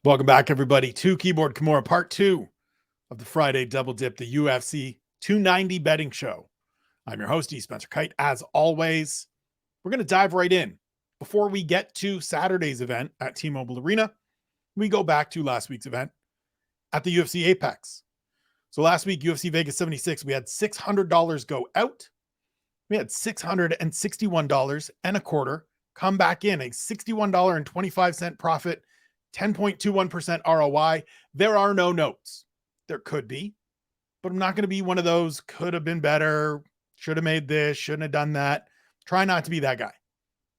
Welcome back, everybody, to Keyboard Kimura, part 2 of the Friday Double Dip, the UFC 290 betting show. I'm your host, Spencer Kite. As always, we're going to dive right in. Before we get to Saturday's event at T-Mobile Arena, we go back to last week's event at the UFC Apex. So last week, UFC Vegas 76, we had $600 go out. We had $661 and a quarter come back in, a $61.25 profit, 10.21% ROI. There are no notes. There could be, but I'm not going to be one of those could have been better, should have made this, shouldn't have done that. Try not to be that guy.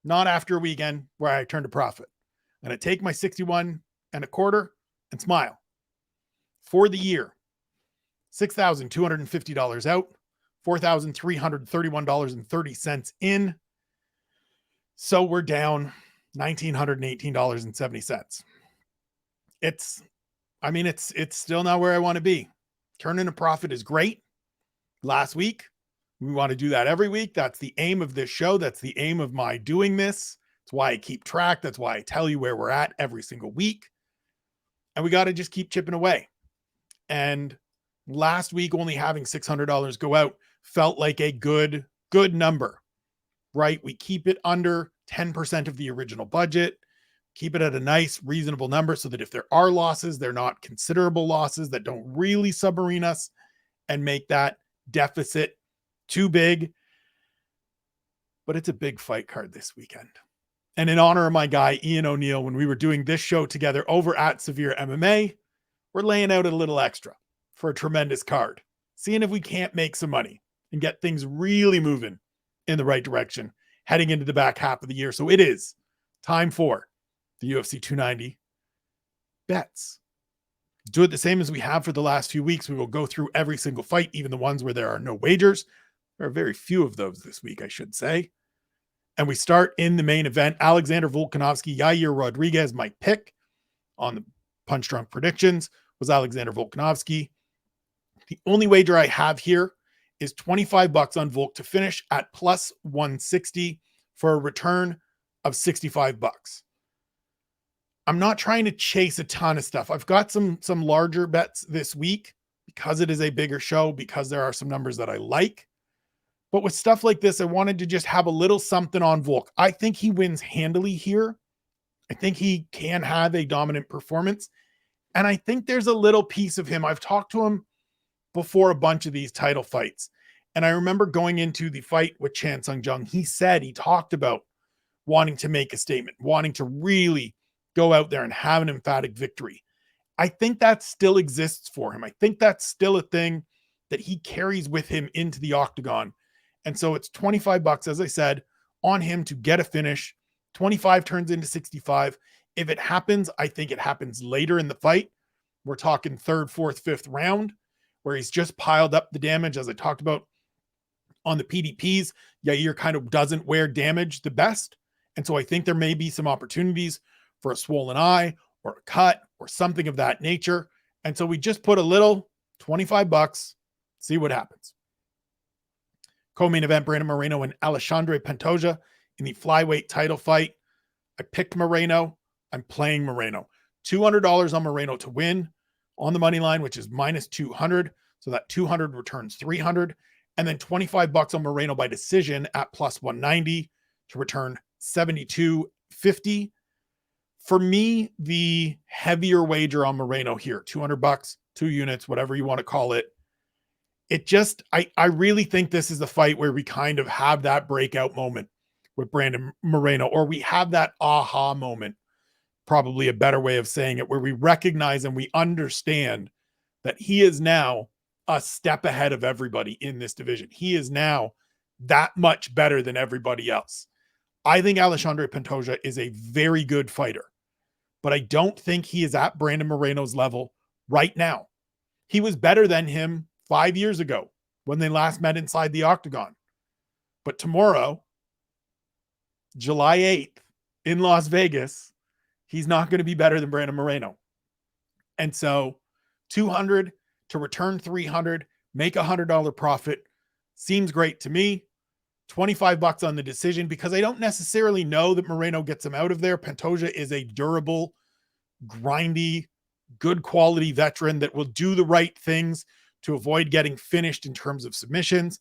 Not after a weekend where I turn to profit. I'm going to take my 61 and a quarter and smile. For the year, $6,250 out, $4,331.30 in. So we're down $1,918.70. It's still not where I want to be. Turning a profit is great. Last week, we want to do that every week. That's the aim of this show. That's the aim of my doing this. That's why I keep track. That's why I tell you where we're at every single week. And we got to just keep chipping away. And last week, only having $600 go out felt like a good number, right? We keep it under 10% of the original budget, keep it at a nice, reasonable number so that if there are losses, they're not considerable losses that don't really submarine us and make that deficit too big. But it's a big fight card this weekend. And in honor of my guy, Ian O'Neill, when we were doing this show together over at Severe MMA, we're laying out a little extra for a tremendous card, seeing if we can't make some money and get things really moving in the right direction heading into the back half of the year. So it is time for the UFC 290 bets. Do it the same as we have for the last few weeks. We will go through every single fight, even the ones where there are no wagers. There are very few of those this week, I should say. And we start in the main event. Alexandre Volkanovski, Yair Rodriguez. My pick on the Punch Drunk predictions was Alexandre Volkanovski. The only wager I have here is $25 on Volk to finish at plus 160 for a return of $65. I'm not trying to chase a ton of stuff. I've got some larger bets this week because it is a bigger show, because there are some numbers that I like. But with stuff like this, I wanted to just have a little something on Volk. I think he wins handily here. I think he can have a dominant performance. And I think there's a little piece of him. I've talked to him before a bunch of these title fights. And I remember going into the fight with Chan Sung Jung, he talked about wanting to make a statement, wanting to really go out there and have an emphatic victory. I think that still exists for him. I think that's still a thing that he carries with him into the octagon. And so it's $25, as I said, on him to get a finish. 25 turns into 65. If it happens, I think it happens later in the fight. We're talking third, fourth, fifth round, where he's just piled up the damage, as I talked about on the PDPs. Yair kind of doesn't wear damage the best. And so I think there may be some opportunities for a swollen eye or a cut or something of that nature. And so we just put a little $25, see what happens. Co-main event, Brandon Moreno and Alexandre Pantoja in the flyweight title fight. I picked Moreno. I'm playing Moreno. $200 on Moreno to win on the money line, which is minus 200. So that 200 returns 300. And then $25 on Moreno by decision at plus 190 to return 72.50. For me, the heavier wager on Moreno here, $200, 2 units, whatever you want to call it. It just, I really think this is the fight where we kind of have that breakout moment with Brandon Moreno, or we have that aha moment, probably a better way of saying it, where we recognize and we understand that he is now a step ahead of everybody in this division. He is now that much better than everybody else. I think Alexandre Pantoja is a very good fighter, but I don't think he is at Brandon Moreno's level right now. He was better than him 5 years ago when they last met inside the octagon. But tomorrow, July 8th in Las Vegas, he's not going to be better than Brandon Moreno. And so 200 to return 300, make $100 profit seems great to me. $25 on the decision, because I don't necessarily know that Moreno gets him out of there. Pantoja is a durable grindy, good quality veteran that will do the right things to avoid getting finished in terms of submissions.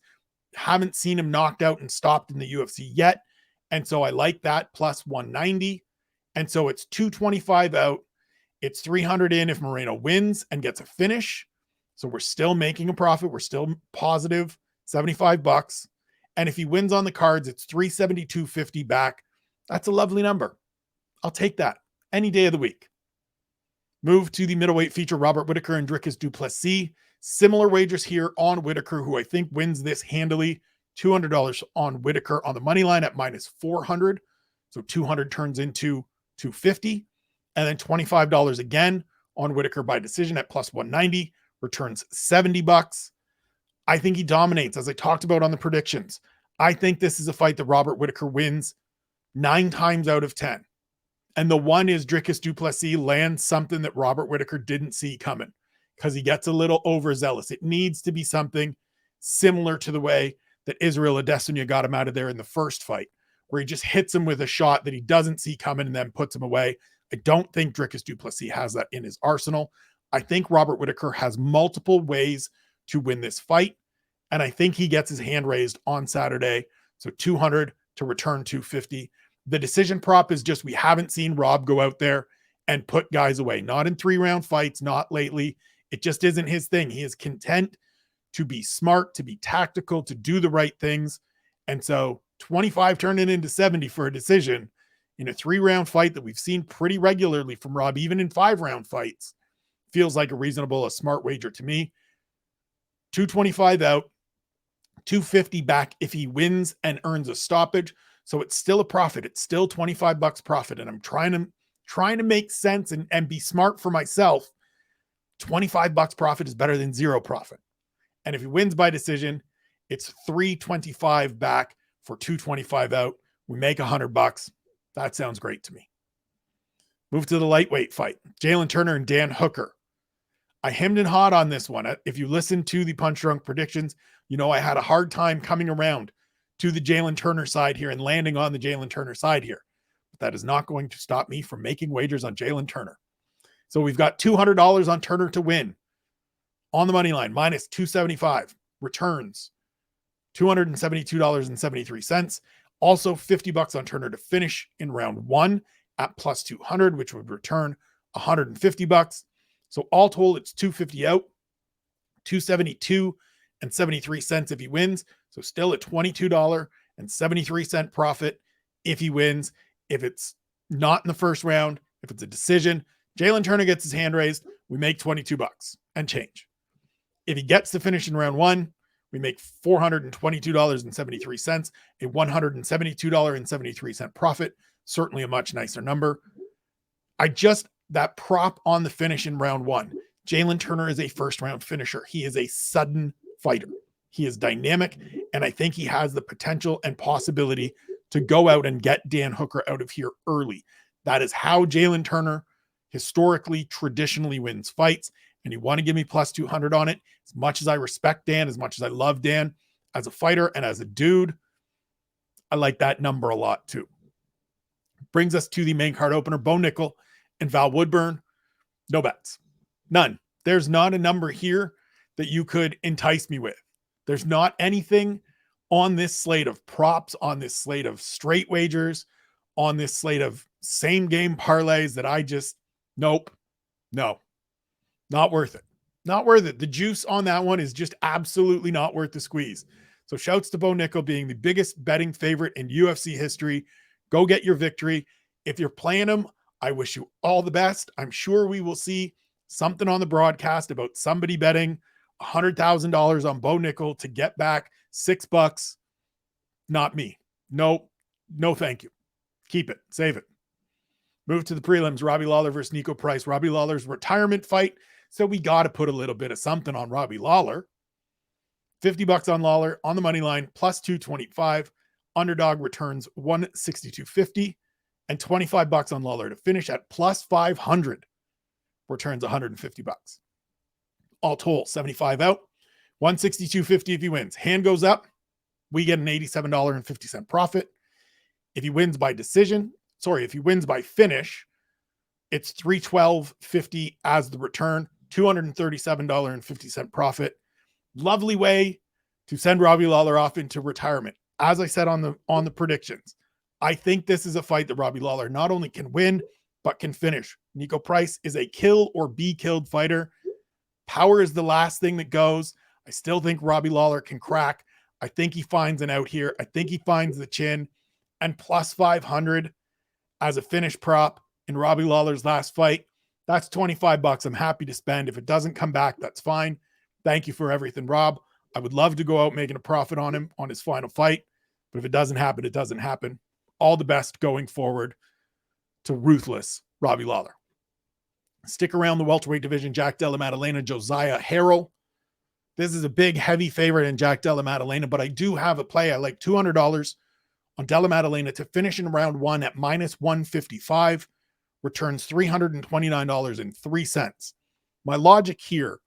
Haven't seen him knocked out and stopped in the UFC yet. And so I like that, plus 190. And so it's 225 out. It's 300 in if Moreno wins and gets a finish. So we're still making a profit. We're still positive, $75. And if he wins on the cards, it's 372.50 back. That's a lovely number. I'll take that any day of the week. Move to the middleweight feature, Robert Whittaker and Dricus du Plessis. Similar wagers here on Whittaker, who I think wins this handily. $200 on Whittaker on the money line at minus 400. So 200 turns into 250. And then $25 again on Whittaker by decision at plus 190, returns $70. I think he dominates, as I talked about on the predictions. I think this is a fight that Robert Whittaker wins 9 times out of 10. And the one is Dricus du Plessis lands something that Robert Whittaker didn't see coming because he gets a little overzealous. It needs to be something similar to the way that Israel Adesanya got him out of there in the first fight, where he just hits him with a shot that he doesn't see coming and then puts him away. I don't think Dricus du Plessis has that in his arsenal. I think Robert Whittaker has multiple ways to win this fight, and I think he gets his hand raised on Saturday. So 200 to return 250. The decision prop is just we haven't seen Rob go out there and put guys away. Not in 3-round fights, not lately. It just isn't his thing. He is content to be smart, to be tactical, to do the right things. And so 25 turning into 70 for a decision in a 3-round fight that we've seen pretty regularly from Rob, even in 5-round fights, feels like a smart wager to me. 225 out, 250 back if he wins and earns a stoppage. So it's still a profit. It's still $25 profit. And I'm trying to make sense and be smart for myself. $25 profit is better than 0 profit. And if he wins by decision, it's 325 back for 225 out. We make $100. That sounds great to me. Move to the lightweight fight. Jalin Turner and Dan Hooker. I hemmed and hawed on this one. If you listen to the Punch Drunk predictions, you know I had a hard time coming around to the Jalin Turner side here and landing on the Jalin Turner side here. But that is not going to stop me from making wagers on Jalin Turner. So we've got $200 on Turner to win on the money line, minus 275. Returns $272.73. Also $50 on Turner to finish in round 1 at plus 200, which would return $150. So all told, it's 250 out, 272.73 if he wins. So still a $22.73 profit if he wins. If it's not in the first round, if it's a decision, Jalin Turner gets his hand raised. We make $22 and change. If he gets to finish in round 1, we make $422.73, a $172.73 profit. Certainly a much nicer number. That prop on the finish in round 1. Jalin Turner is a first-round finisher. He is a sudden fighter. He is dynamic, and I think he has the potential and possibility to go out and get Dan Hooker out of here early. That is how Jalin Turner historically, traditionally wins fights, and you want to give me plus 200 on it. As much as I respect Dan, as much as I love Dan as a fighter and as a dude, I like that number a lot too. Brings us to the main card opener, Bo Nickal and Val Woodburn. No bets. None. There's not a number here that you could entice me with. There's not anything on this slate of props, on this slate of straight wagers, on this slate of same game parlays that I just, nope, no, not worth it. Not worth it. The juice on that one is just absolutely not worth the squeeze. So shouts to Bo Nickal being the biggest betting favorite in UFC history. Go get your victory. If you're playing him, I wish you all the best. I'm sure we will see something on the broadcast about somebody betting $100,000 on Bo Nickal to get back $6. Not me. No, thank you. Keep it. Save it. Move to the prelims. Robbie Lawler versus Niko Price. Robbie Lawler's retirement fight. So we got to put a little bit of something on Robbie Lawler. $50 on Lawler on the money line, plus 225. Underdog returns 162.50, and $25 on Lawler to finish at plus 500. Returns $150. All told, 75 out, 162.50 if he wins. Hand goes up, we get an $87.50 profit. If he wins by finish, It's $312.50 as the return, $237.50 profit. Lovely way to send Robbie Lawler off into retirement. As I said on the predictions, I think this is a fight that Robbie Lawler not only can win, but can finish. Niko Price is a kill or be killed fighter. Power is the last thing that goes. I still think Robbie Lawler can crack. I think he finds an out here. I think he finds the chin. And plus 500 as a finish prop in Robbie Lawler's last fight. That's $25 I'm happy to spend. If it doesn't come back, that's fine. Thank you for everything, Rob. I would love to go out making a profit on him on his final fight. But if it doesn't happen, it doesn't happen. All the best going forward to ruthless Robbie Lawler. Stick around the welterweight division. Jack Della Maddalena, Josiah, Harrell. This is a big, heavy favorite in Jack Della Maddalena, but I do have a play. I like $200 on Della Maddalena to finish in round one at minus 155. Returns $329.03. My logic here,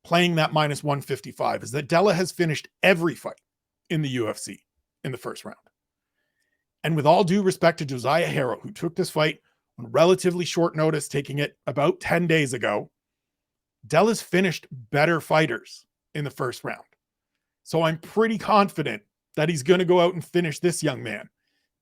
playing that minus 155, is that Della has finished every fight in the UFC in the first round. And with all due respect to Josiah Harrell, who took this fight on relatively short notice, taking it about 10 days ago, Della's finished better fighters in the first round. So I'm pretty confident that he's going to go out and finish this young man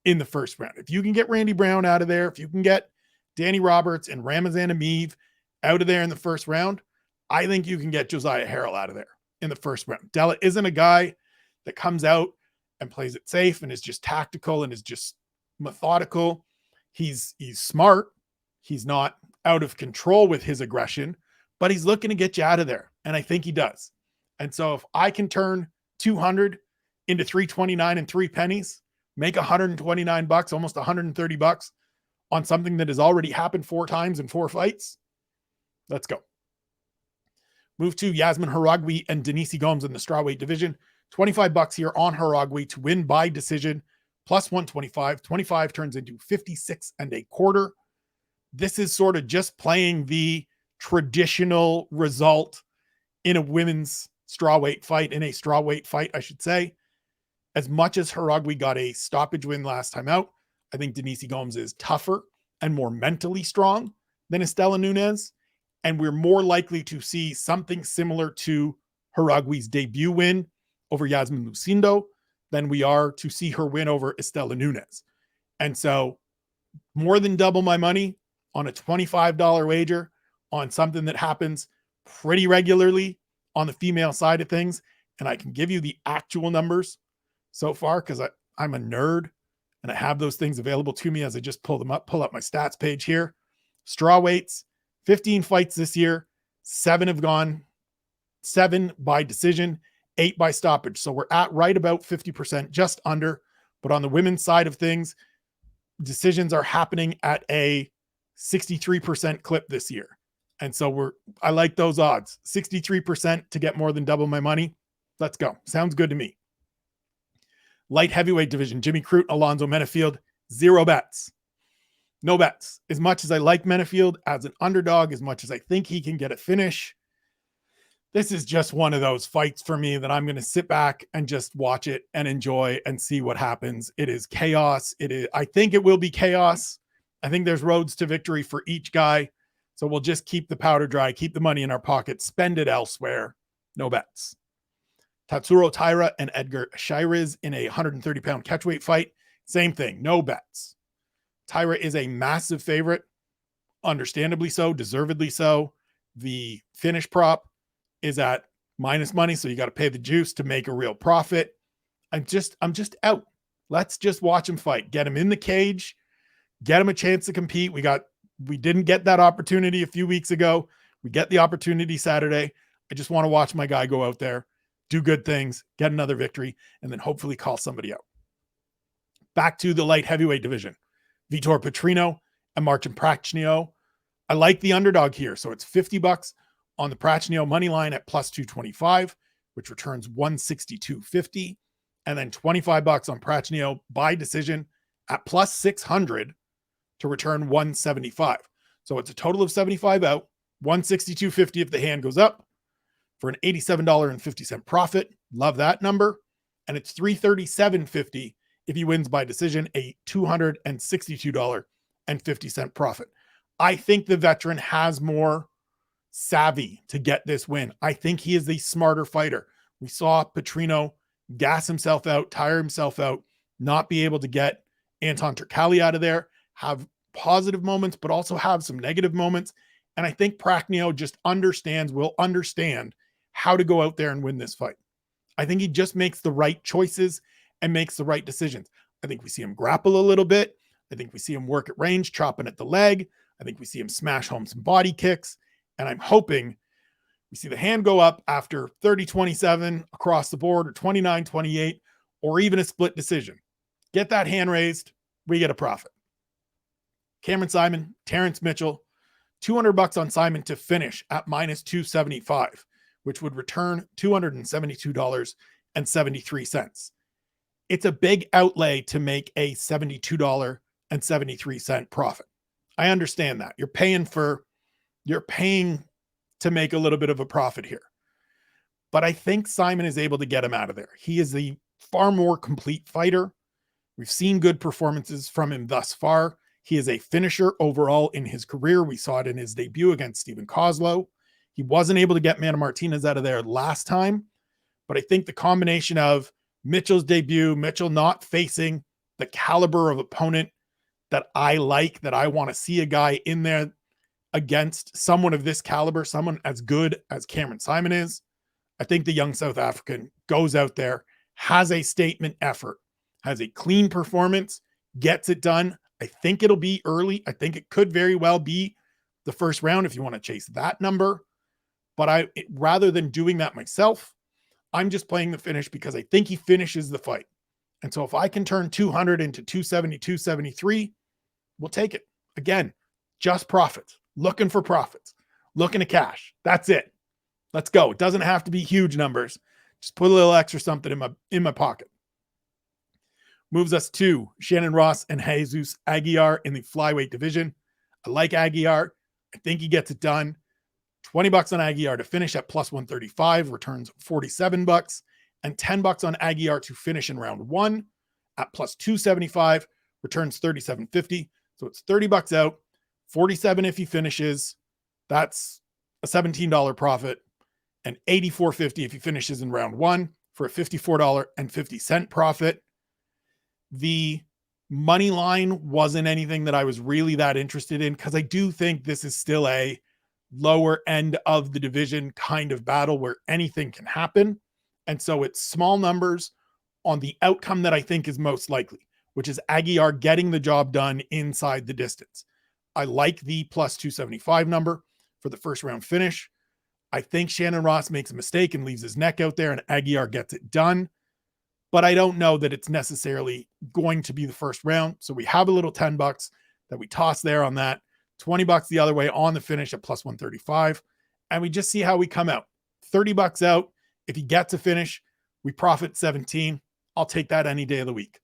in the first round. If you can get Randy Brown out of there, if you can get Danny Roberts and Ramazan Ameev out of there in the first round, I think you can get Josiah Harrell out of there in the first round. Della isn't a guy that comes out and plays it safe and is just tactical and is just methodical. He's smart. He's not out of control with his aggression, but he's looking to get you out of there. And I think he does. And so if I can turn 200 into 329 and 3 pennies, make $129, almost $130 on something that has already happened 4 times in 4 fights, let's go. Move to Yazmin Jauregui and Denise Gomes in the strawweight division. $25 here on Jauregui to win by decision, plus 125. 25 turns into 56 1/4. This is sort of just playing the traditional result in a women's strawweight fight, I should say. As much as Jauregui got a stoppage win last time out, I think Denise Gomes is tougher and more mentally strong than Estela Nunes. And we're more likely to see something similar to Jauregui's debut win over Yazmin Lucindo than we are to see her win over Estela Nunes. And so more than double my money on a $25 wager on something that happens pretty regularly on the female side of things. And I can give you the actual numbers so far because I'm a nerd and I have those things available to me as I just pull up my stats page here. Straw weights, 15 fights this year, 7 have gone, 7 by decision, 8 by stoppage. So we're at right about 50%, just under. But on the women's side of things, decisions are happening at a 63% clip this year. And so I like those odds. 63% to get more than double my money. Let's go. Sounds good to me. Light heavyweight division, Jimmy Crute, Alonzo, Menifield, 0 bets. No bets. As much as I like Menifield as an underdog, as much as I think he can get a finish, this is just one of those fights for me that I'm going to sit back and just watch it and enjoy and see what happens. It is chaos. I think it will be chaos. I think there's roads to victory for each guy. So we'll just keep the powder dry, keep the money in our pocket, spend it elsewhere. No bets. Tatsuro, Taira, and Edgar Chairez in a 130-pound catchweight fight. Same thing. No bets. Taira is a massive favorite. Understandably so, deservedly so. The finish prop is at minus money, so you got to pay the juice to make a real profit. I'm just out. Let's just watch him fight. Get him in the cage. Get him a chance to compete. We didn't get that opportunity a few weeks ago. We get the opportunity Saturday. I just want to watch my guy go out there, do good things, get another victory, and then hopefully call somebody out. Back to the light heavyweight division. Vitor Petrino and Marcin Prachnio. I like the underdog here. So it's $50 on the Prachnio money line at plus 225, which returns 162.50. And then $25 on Prachnio by decision at plus 600 to return 175. So it's a total of 75 out, 162.50 if the hand goes up for an $87.50 profit. Love that number. And it's $337.50 if he wins by decision, a $262.50 profit. I think the veteran has more savvy to get this win. I think he is the smarter fighter. We saw Petrino gas himself out, tire himself out, not be able to get Anton Turkalj out of there, have positive moments, but also have some negative moments. And I think Prachnio just will understand how to go out there and win this fight. I think he just makes the right choices and makes the right decisions. I think we see him grapple a little bit. I think we see him work at range, chopping at the leg. I think we see him smash home some body kicks. And I'm hoping we see the hand go up after 30-27 across the board, or 29-28, or even a split decision. Get that hand raised, we get a profit. Cameron Saaiman, Terrence Mitchell, $200 on Saaiman to finish at minus 275, which would return $272.73. It's a big outlay to make a $72.73 profit. I understand that. You're paying to make a little bit of a profit here. But I think Saaiman is able to get him out of there. He is the far more complete fighter. We've seen good performances from him thus far. He is a finisher overall in his career. We saw it in his debut against Stephen Kozlow. He wasn't able to get Manny Martinez out of there last time, but I think the combination of Mitchell's debut, Mitchell not facing the caliber of opponent that I like, that I want to see a guy in there against someone of this caliber, someone as good as Cameron Saaiman is. I think the young South African goes out there, has a statement effort, has a clean performance, gets it done. I think it'll be early. I think it could very well be the first round if you want to chase that number. But rather than doing that myself, I'm just playing the finish because I think he finishes the fight. And so if I can turn 200 into 270, 273, we'll take it. Again, just profits. Looking for profits. Looking to cash. That's it. Let's go. It doesn't have to be huge numbers. Just put a little extra something in my pocket. Moves us to Shannon Ross and Jesus Aguiar in the flyweight division. I like Aguiar. I think he gets it done. $20 on Aguiar to finish at plus 135, returns $47, and $10 on Aguiar to finish in round one at plus 275, returns $37.50. So it's $30 out, 47 if he finishes. That's a $17 profit, and $84.50 if he finishes in round one for a $54.50 profit. The money line wasn't anything that I was really that interested in because I do think this is still a lower end of the division kind of battle where anything can happen. And so it's small numbers on the outcome that I think is most likely, which is Aguiar getting the job done inside the distance. I like the plus 275 number for the first round finish. I think Shannon Ross makes a mistake and leaves his neck out there and Aguiar gets it done. But I don't know that it's necessarily going to be the first round. So we have a little $10 that we toss there on that. $20 the other way on the finish at plus 135. And we just see how we come out. $30 out. If he gets a finish, we profit 17. I'll take that any day of the week.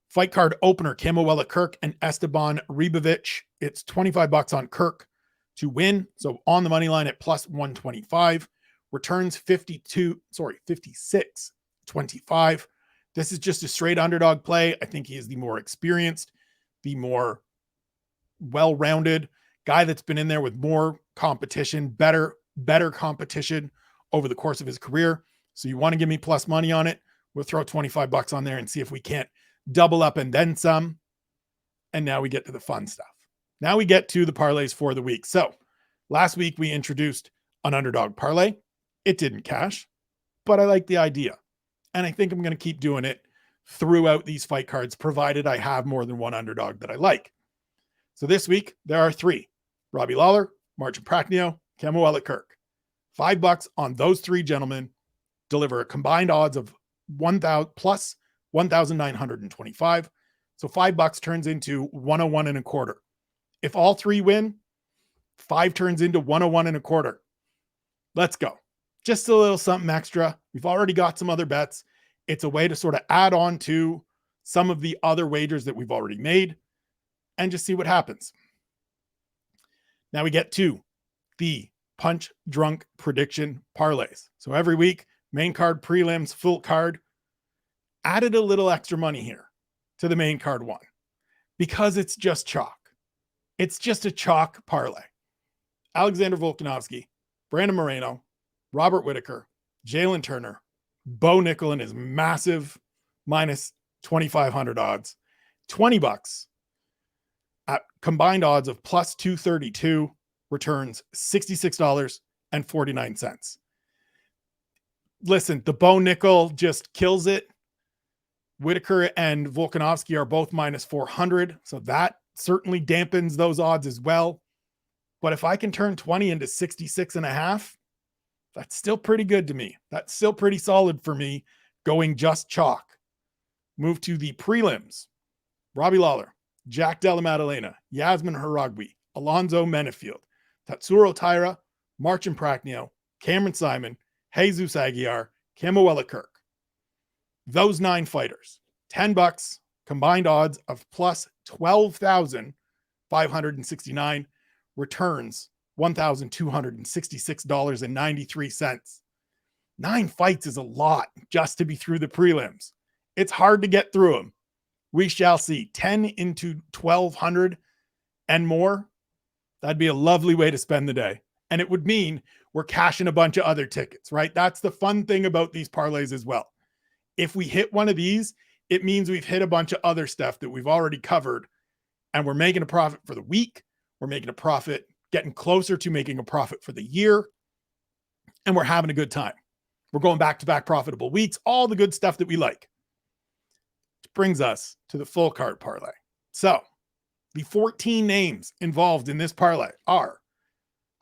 Fight card opener, Camuela Kirk and Esteban Ribovic. It's $25 on Kirk to win. So on the money line at plus 125. Returns 56.25. This is just a straight underdog play. I think he is the more experienced, the more well-rounded guy that's been in there with more competition, better competition over the course of his career. So you want to give me plus money on it? We'll throw $25 on there and see if we can't double up and then some. And now we get to the fun stuff. Now we get to the parlays for the week. So last week we introduced an underdog parlay. It didn't cash, but I like the idea. And I think I'm going to keep doing it throughout these fight cards, provided I have more than one underdog that I like. So this week, there are three. Robbie Lawler, Marcin Prachnio, Camuela Kirk. $5 on those three gentlemen deliver a combined odds of 1,000 plus 1,925. So $5 turns into 101 and a quarter. If all three win, 5 turns into 101 and a quarter. Let's go. Just a little something extra. We've already got some other bets. It's a way to sort of add on to some of the other wagers that we've already made and just see what happens. Now we get to the punch drunk prediction parlays. So every week, main card, prelims, full card, added a little extra money here to the main card one because it's just chalk. It's just a chalk parlay. Alexandre Volkanovski, Brandon Moreno, Robert Whittaker, Jalin Turner, Bo Nickal in his massive minus 2,500 odds, $20 at combined odds of plus 232 returns $66.49. Listen, the Bo Nickal just kills it. Whittaker and Volkanovski are both minus 400. So that certainly dampens those odds as well. But if I can turn 20 into 66.5, that's still pretty good to me. That's still pretty solid for me going just chalk. Move to the prelims. Robbie Lawler, Jack Della Maddalena, Yazmin Jauregui, Alonzo Menifield, Tatsuro Taira, Marcin Prachnio, Cameron Simon, Jesus Aguiar, Camuela Kirk. Those 9 fighters, $10, combined odds of plus 12,569, returns $1,266.93. 9 fights is a lot just to be through the prelims. It's hard to get through them. We shall see. 10 into 1,200 and more. That'd be a lovely way to spend the day. And it would mean we're cashing a bunch of other tickets, right? That's the fun thing about these parlays as well. If we hit one of these, it means we've hit a bunch of other stuff that we've already covered, and we're making a profit for the week. We're making a profit, getting closer to making a profit for the year, and we're having a good time. We're going back-to-back profitable weeks, all the good stuff that we like. Which brings us to the full card parlay. So the 14 names involved in this parlay are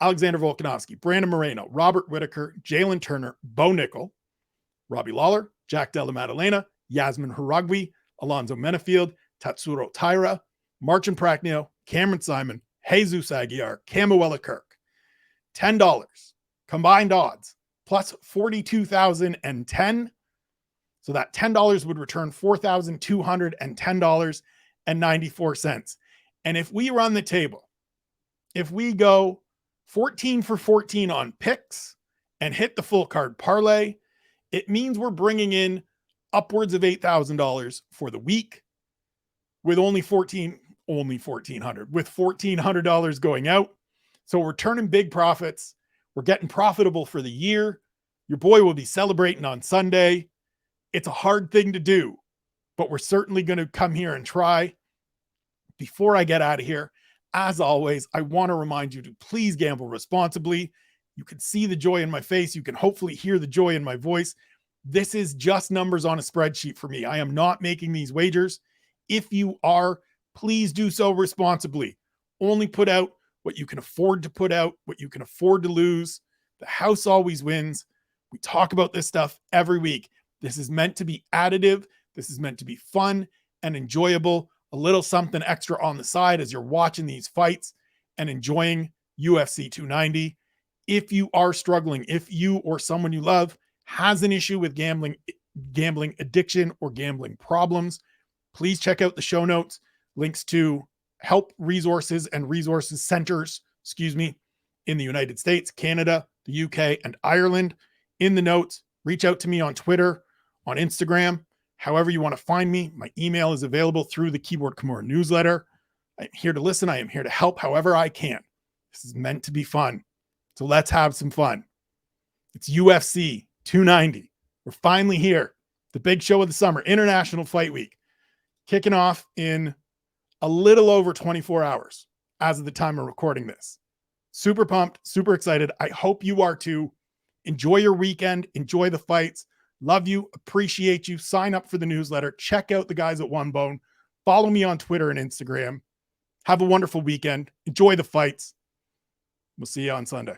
Alexandre Volkanovski, Brandon Moreno, Robert Whittaker, Jalin Turner, Bo Nickal, Robbie Lawler, Jack Della Maddalena, Yazmin Jauregui, Alonzo Menifield, Tatsuro Taira, Marcin Prachnio, Cameron Simon, Jesus Aguiar, Camuela Kirk. $10 combined odds plus 42,010. So that $10 would return $4,210.94. And if we run the table, if we go 14 for 14 on picks and hit the full card parlay, it means we're bringing in upwards of $8,000 for the week with only $1,400, with $1,400 going out. So we're turning big profits. We're getting profitable for the year. Your boy will be celebrating on Sunday. It's a hard thing to do, but we're certainly going to come here and try. Before I get out of here, as always, I want to remind you to please gamble responsibly. You can see the joy in my face. You can hopefully hear the joy in my voice. This is just numbers on a spreadsheet for me. I am not making these wagers. If you are, please do so responsibly. Only put out what you can afford to put out, what you can afford to lose. The house always wins. We talk about this stuff every week. This is meant to be additive. This is meant to be fun and enjoyable. A little something extra on the side as you're watching these fights and enjoying UFC 290. If you are struggling, if you or someone you love has an issue with gambling addiction or gambling problems, please check out the show notes. Links to help resources and resources centers, in the United States, Canada, the UK, and Ireland in the notes. Reach out to me on Twitter, on Instagram, however you want to find me. My email is available through the Keyboard Kimura newsletter. I'm here to listen. I am here to help however I can. This is meant to be fun. So let's have some fun. It's UFC 290. We're finally here. The big show of the summer, International Fight Week, kicking off in a little over 24 hours as of the time of recording this. Super pumped, super excited. I hope you are too. Enjoy your weekend. Enjoy the fights. Love you. Appreciate you. Sign up for the newsletter. Check out the guys at One Bone. Follow me on Twitter and Instagram. Have a wonderful weekend. Enjoy the fights. We'll see you on Sunday.